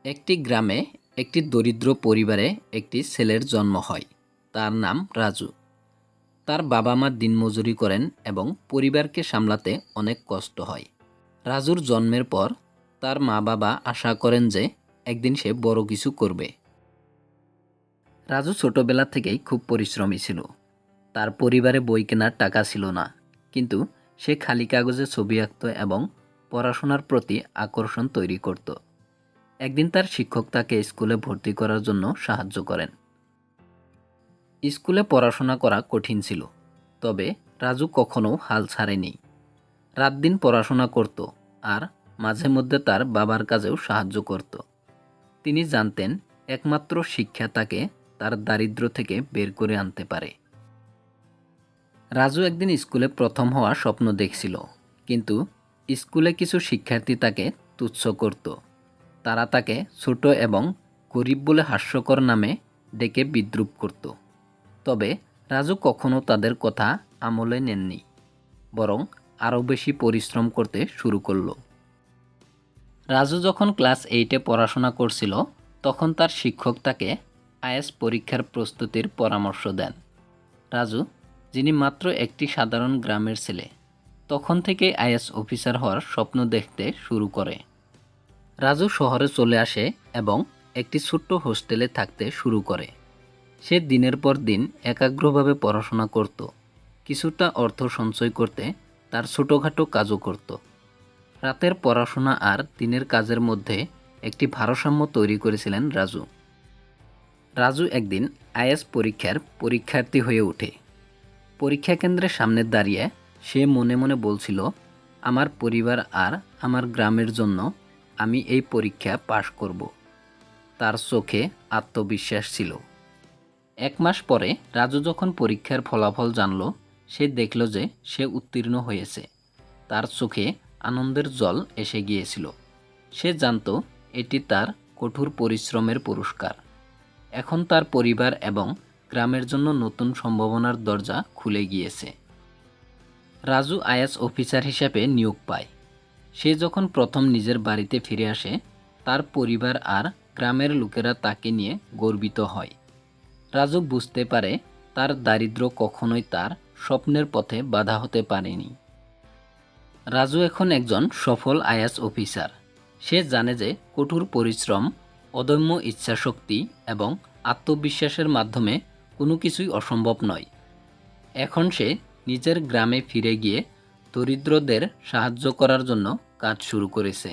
একটি গ্রামে একটি দরিদ্র পরিবারে একটি ছেলের জন্ম হয়। তার নাম রাজু। তার বাবা মা দিনমজুরি করেন এবং পরিবারকে সামলাতে অনেক কষ্ট হয়। রাজুর জন্মের পর তার মা বাবা আশা করেন যে একদিন সে বড় কিছু করবে। রাজু ছোটবেলা থেকেই খুব পরিশ্রমী ছিল। তার পরিবারে বই কেনার টাকা ছিল না, কিন্তু সে খালি কাগজে ছবি আঁকত এবং পড়াশোনার প্রতি আকর্ষণ তৈরি করত। একদিন তার শিক্ষক তাকে স্কুলে ভর্তি করার জন্য সাহায্য করেন। স্কুলে পড়াশোনা করা কঠিন ছিল, তবে রাজু কখনো হাল ছাড়েনি। রাত দিন পড়াশোনা করত আর মাঝে মধ্যে তার বাবার কাজেও সাহায্য করত। তিনি জানতেন একমাত্র শিক্ষা তাকে তার দারিদ্র্য থেকে বের করে আনতে পারে। রাজু একদিন স্কুলে প্রথম হওয়া স্বপ্ন দেখছিল, কিন্তু স্কুলে কিছু শিক্ষার্থী তাকে তুচ্ছ করত। তারা তাকে ছোট এবং গরিব বলে হাস্যকর নামে ডেকে বিদ্রূপ করত। তবে রাজু কখনো তাদের কথা আমলে নেননি, বরং আরও বেশি পরিশ্রম করতে শুরু করল। রাজু যখন ক্লাস 8-এ পড়াশোনা করছিল, তখন তার শিক্ষক তাকে আইএএস পরীক্ষার প্রস্তুতির পরামর্শ দেন। রাজু, যিনি মাত্র একটি সাধারণ গ্রামের ছেলে, তখন থেকে আইএএস অফিসার হওয়ার স্বপ্ন দেখতে শুরু করে। রাজু শহরে চলে আসে এবং একটি ছোট্ট হোস্টেলে থাকতে শুরু করে। সে দিনের পর দিন একাগ্রভাবে পড়াশোনা করত, কিছুটা অর্থ সঞ্চয় করতে তার ছোটোখাটো কাজও করত। রাতের পড়াশোনা আর দিনের কাজের মধ্যে একটি ভারসাম্য তৈরি করেছিলেন রাজু। রাজু একদিন আইএএস পরীক্ষার পরীক্ষার্থী হয়ে ওঠে। পরীক্ষা কেন্দ্রের সামনে দাঁড়িয়ে সে মনে মনে বলছিল, আমার পরিবার আর আমার গ্রামের জন্য আমি এই পরীক্ষা পাশ করব। তার চোখে আত্মবিশ্বাস ছিল। 1 মাস পরে রাজু যখন পরীক্ষার ফলাফল জানল, সে দেখল যে সে উত্তীর্ণ হয়েছে। তার চোখে আনন্দের জল এসে গিয়েছিল। সে জানত এটি তার কঠোর পরিশ্রমের পুরস্কার। এখন তার পরিবার এবং গ্রামের জন্য নতুন সম্ভাবনার দরজা খুলে গিয়েছে। রাজু আইএএস অফিসার হিসেবে নিয়োগ পায়। সে যখন প্রথম নিজের বাড়িতে ফিরে আসে, তার পরিবার আর গ্রামের লোকেরা তাকে নিয়ে গর্বিত হয়। রাজু বুঝতে পারে তার দারিদ্র্য কখনোই তার স্বপ্নের পথে বাধা হতে পারেনি। রাজু এখন একজন সফল আইএএস অফিসার। সে জানে যে কঠোর পরিশ্রম, অদম্য ইচ্ছাশক্তি এবং আত্মবিশ্বাসের মাধ্যমে কোনো কিছুই অসম্ভব নয়। এখন সে নিজের গ্রামে ফিরে গিয়ে দরিদ্রদের সাহায্য করার জন্য কাজ শুরু করেছে।